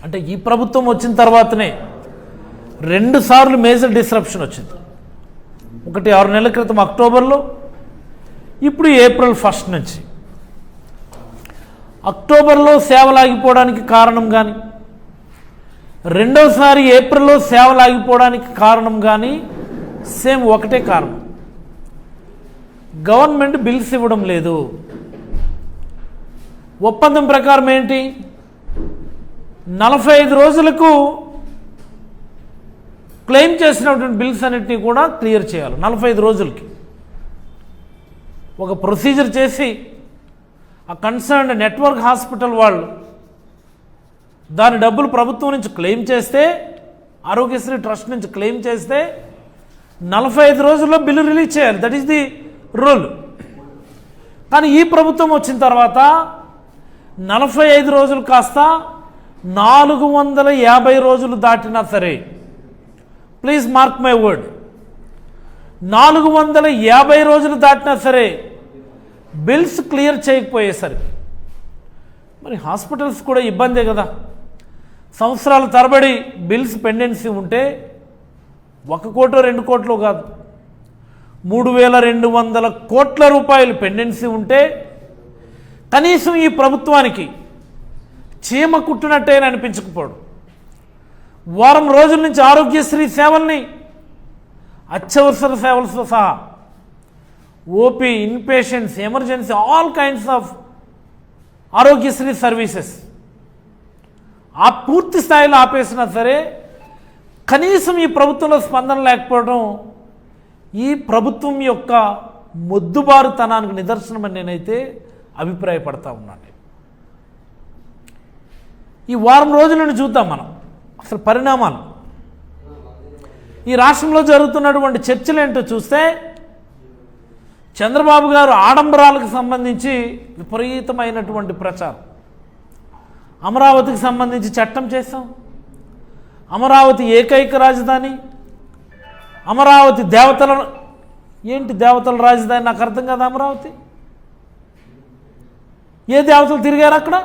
అంటే ఈ ప్రభుత్వం వచ్చిన తర్వాతనే 2 సార్లు మేజర్ డిస్రప్షన్ వచ్చింది. ఒకటి 6 నెలల క్రితం అక్టోబర్లో, ఇప్పుడు ఏప్రిల్ 1 నుంచి. అక్టోబర్లో సేవలు ఆగిపోవడానికి కారణం కానీ, రెండోసారి ఏప్రిల్లో సేవలు ఆగిపోవడానికి కారణం కానీ సేమ్ ఒకటే కారణం, గవర్నమెంట్ బిల్స్ ఇవ్వడం లేదు. ఒప్పందం ప్రకారం ఏంటి, 45 రోజులకు క్లెయిమ్ చేసినటువంటి బిల్స్ అన్నింటినీ కూడా క్లియర్ చేయాలి. 45 రోజులకి ఒక ప్రొసీజర్ చేసి ఆ కన్సర్న్డ్ నెట్వర్క్ హాస్పిటల్ వాళ్ళు దాని డబ్బులు ప్రభుత్వం నుంచి క్లెయిమ్ చేస్తే, ఆరోగ్యశ్రీ ట్రస్ట్ నుంచి క్లెయిమ్ చేస్తే 45 రోజుల్లో బిల్లు రిలీజ్ చేయాలి. That is the rule. కానీ ఈ ప్రభుత్వం వచ్చిన తర్వాత 45 రోజులు కాస్త 450 రోజులు దాటినా సరే, ప్లీజ్ మార్క్ మై వర్డ్, 450 రోజులు దాటినా సరే బిల్స్ క్లియర్ చేయకపోయేసరికి మరి హాస్పిటల్స్ కూడా ఇబ్బందే కదా. సంవత్సరాల తరబడి బిల్స్ పెండెన్సీ ఉంటే 1 కోటో 2 కోట్లో కాదు, 3200 కోట్ల రూపాయలు పెండెన్సీ ఉంటే కనీసం ఈ ప్రభుత్వానికి చీమ కుట్టినట్టేనా అనిపించకపోవడం. వారం రోజుల నుంచి ఆరోగ్యశ్రీ సేవల్ని, అత్యవసర సేవలతో సహా OP, inpatients, emergency, all kinds of Aarogyasri services ఆ పూర్తి స్థాయిలో ఆపేసినా సరే కనీసం ఈ ప్రభుత్వంలో స్పందన లేకపోవడం ఈ ప్రభుత్వం యొక్క మొద్దుబారుతనానికి నిదర్శనమని నేనైతే అభిప్రాయపడతా ఉన్నాను. ఈ వారం రోజులను చూద్దాం మనం అసలు పరిణామాలు. ఈ రాష్ట్రంలో జరుగుతున్నటువంటి చర్చలు ఏంటో చూస్తే, చంద్రబాబు గారు ఆడంబరాలకు సంబంధించి విపరీతమైనటువంటి ప్రచారం. అమరావతికి సంబంధించి చట్టం చేస్తాం, అమరావతి ఏకైక రాజధాని, అమరావతి దేవతల, ఏంటి దేవతల రాజధాని నాకు అర్థం కాదు. అమరావతి ఏ దేవతలు తిరిగారు అక్కడ?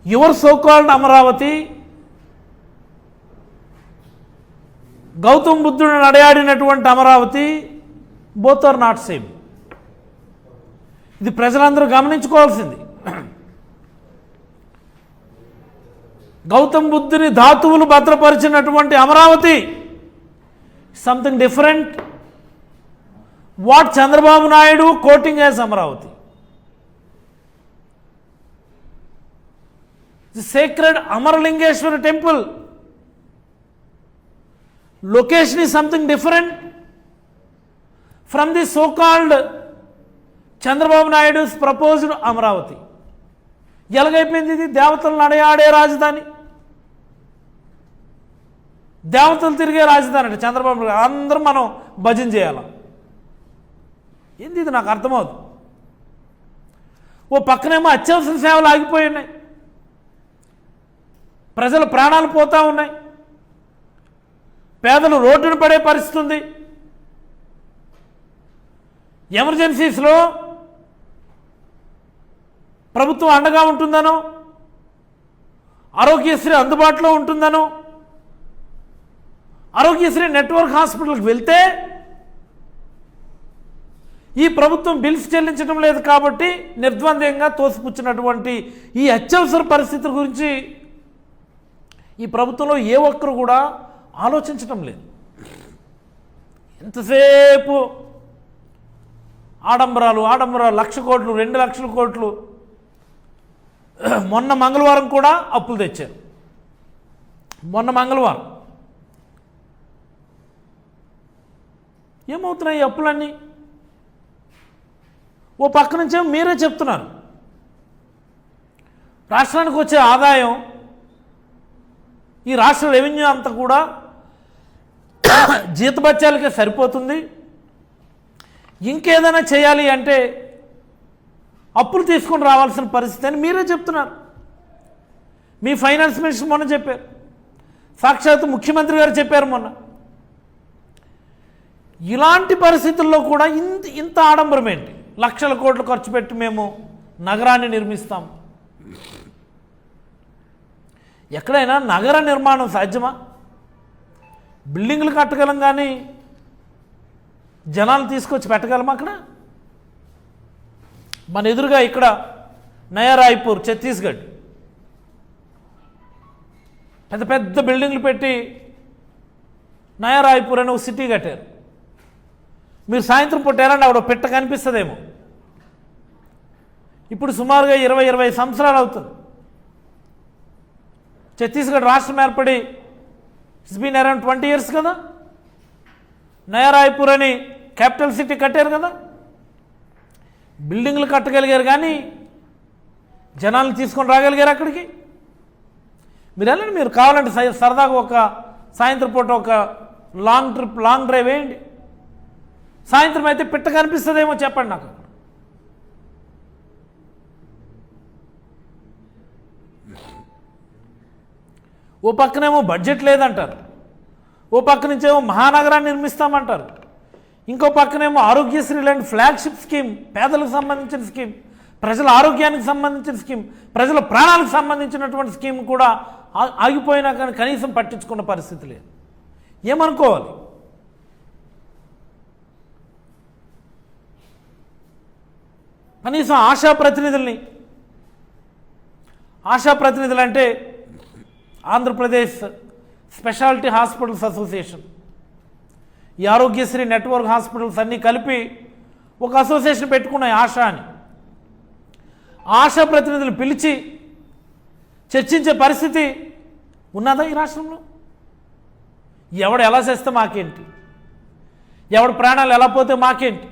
Your so called Amaravati, Gautam బుద్ధుడు నడయాడినటువంటి Amaravati, both are not same. ఇది ప్రజలందరూ గమనించుకోవాల్సింది. గౌతమ్ బుద్ధుని ధాతువులు భద్రపరిచినటువంటి Amaravati something different. What Chandrababu Naidu quoting as Amaravati. The sacred Amaralingeshwara temple location is something different from the so-called Chandrababu Naidu's proposed Amaravati. ఎలాగైపోయింది ఇది? దేవతలు నడయాడే రాజధాని, దేవతలు తిరిగే రాజధాని అంటే చంద్రబాబు అందరం మనం భజన చేయాలి. ఏంది ఇది? నాకు అర్థమవుతుంది. ఓ పక్కనేమో అత్యవసర సేవలు ఆగిపోయి ఉన్నాయి, ప్రజల ప్రాణాలు పోతూ ఉన్నాయి, పేదలు రోడ్డున పడే పరిస్థితి ఉంది. ఎమర్జెన్సీస్లో ప్రభుత్వం అండగా ఉంటుందనో, ఆరోగ్యశ్రీ అందుబాటులో ఉంటుందనో, ఆరోగ్యశ్రీ నెట్వర్క్ హాస్పిటల్కి వెళ్తే ఈ ప్రభుత్వం బిల్స్ చెల్లించడం లేదు కాబట్టి నిర్ద్వంద్వంగా తోసిపుచ్చినటువంటి ఈ అత్యవసర పరిస్థితుల గురించి ఈ ప్రభుత్వంలో ఏ ఒక్కరు కూడా ఆలోచించటం లేదు. ఎంతసేపు ఆడంబరాలు, 1,00,000 కోట్లు, 2,00,000 కోట్లు. మొన్న మంగళవారం కూడా అప్పులు తెచ్చారు. మొన్న మంగళవారం ఏమవుతున్నాయి ఈ అప్పులన్నీ? ఓ పక్క నుంచే మీరే చెప్తున్నారు రాష్ట్రానికి వచ్చే ఆదాయం, ఈ రాష్ట్ర రెవెన్యూ అంతా కూడా జీతభత్యాలకే సరిపోతుంది, ఇంకేదైనా చేయాలి అంటే అప్పులు తీసుకొని రావాల్సిన పరిస్థితి అని మీరే చెప్తున్నారు. మీ ఫైనాన్స్ మినిస్టర్ మొన్న చెప్పారు, సాక్షాత్తు ముఖ్యమంత్రి గారు చెప్పారు మొన్న. ఇలాంటి పరిస్థితుల్లో కూడా ఇంత ఆడంబరం ఏంటి? 1,00,000 కోట్లు ఖర్చు పెట్టి మేము నగరాన్ని నిర్మిస్తాం, ఎక్కడైనా నగర నిర్మాణం సాధ్యమా? బిల్డింగ్లు కట్టగలం కానీ జనాలు తీసుకొచ్చి పెట్టగలమా? అక్కడ మన ఎదురుగా ఇక్కడ నయా రాయ్పూర్ ఛత్తీస్గఢ్ పెద్ద పెద్ద బిల్డింగ్లు పెట్టి నయా రాయ్పూర్ అని ఒక సిటీ కట్టారు. మీరు సాయంత్రం పుట్టారండి ఆవిడ పిట్ట కనిపిస్తుందేమో. ఇప్పుడు సుమారుగా 20-25 సంవత్సరాలు అవుతుంది ఛత్తీస్గఢ్ రాష్ట్రం ఏర్పడి. ఇట్స్ బీన్ అరౌండ్ 20 years కదా. నయా రాయ్పూర్ అని క్యాపిటల్ సిటీ కట్టారు కదా. బిల్డింగ్లు కట్టగలిగారు కానీ జనాలను తీసుకొని రాగలిగారు అక్కడికి. మీరు వెళ్ళండి, మీరు కావాలంటే సరదాగా ఒక సాయంత్రం పూట ఒక లాంగ్ ట్రిప్, లాంగ్ డ్రైవ్ వేయండి. సాయంత్రం అయితే పిట్ట కనిపిస్తుందేమో చెప్పండి నాకు. ఓ పక్కనేమో బడ్జెట్ లేదంటారు, ఓ పక్క నుంచేమో మహానగరాన్ని నిర్మిస్తామంటారు, ఇంకో పక్కనేమో ఆరోగ్యశ్రీ లాంటి ఫ్లాగ్షిప్ స్కీమ్, పేదలకు సంబంధించిన స్కీమ్, ప్రజల ఆరోగ్యానికి సంబంధించిన స్కీమ్, ప్రజల ప్రాణాలకు సంబంధించినటువంటి స్కీమ్ కూడా ఆగిపోయినా కానీ కనీసం పట్టించుకున్న పరిస్థితి లేదు. ఏమనుకోవాలి? కనీసం ఆశాప్రతినిధులు అంటే ఆంధ్రప్రదేశ్ స్పెషాలిటీ హాస్పిటల్స్ అసోసియేషన్, ఈ ఆరోగ్యశ్రీ నెట్వర్క్ హాస్పిటల్స్ అన్నీ కలిపి ఒక అసోసియేషన్ పెట్టుకున్నాయి ఆశా అని. ఆశా ప్రతినిధులు పిలిచి చర్చించే పరిస్థితి ఉన్నదా ఈ రాష్ట్రంలో? ఎవడు ఎలా చేస్తే మాకేంటి, ఎవడు ప్రాణాలు ఎలా పోతే మాకేంటి?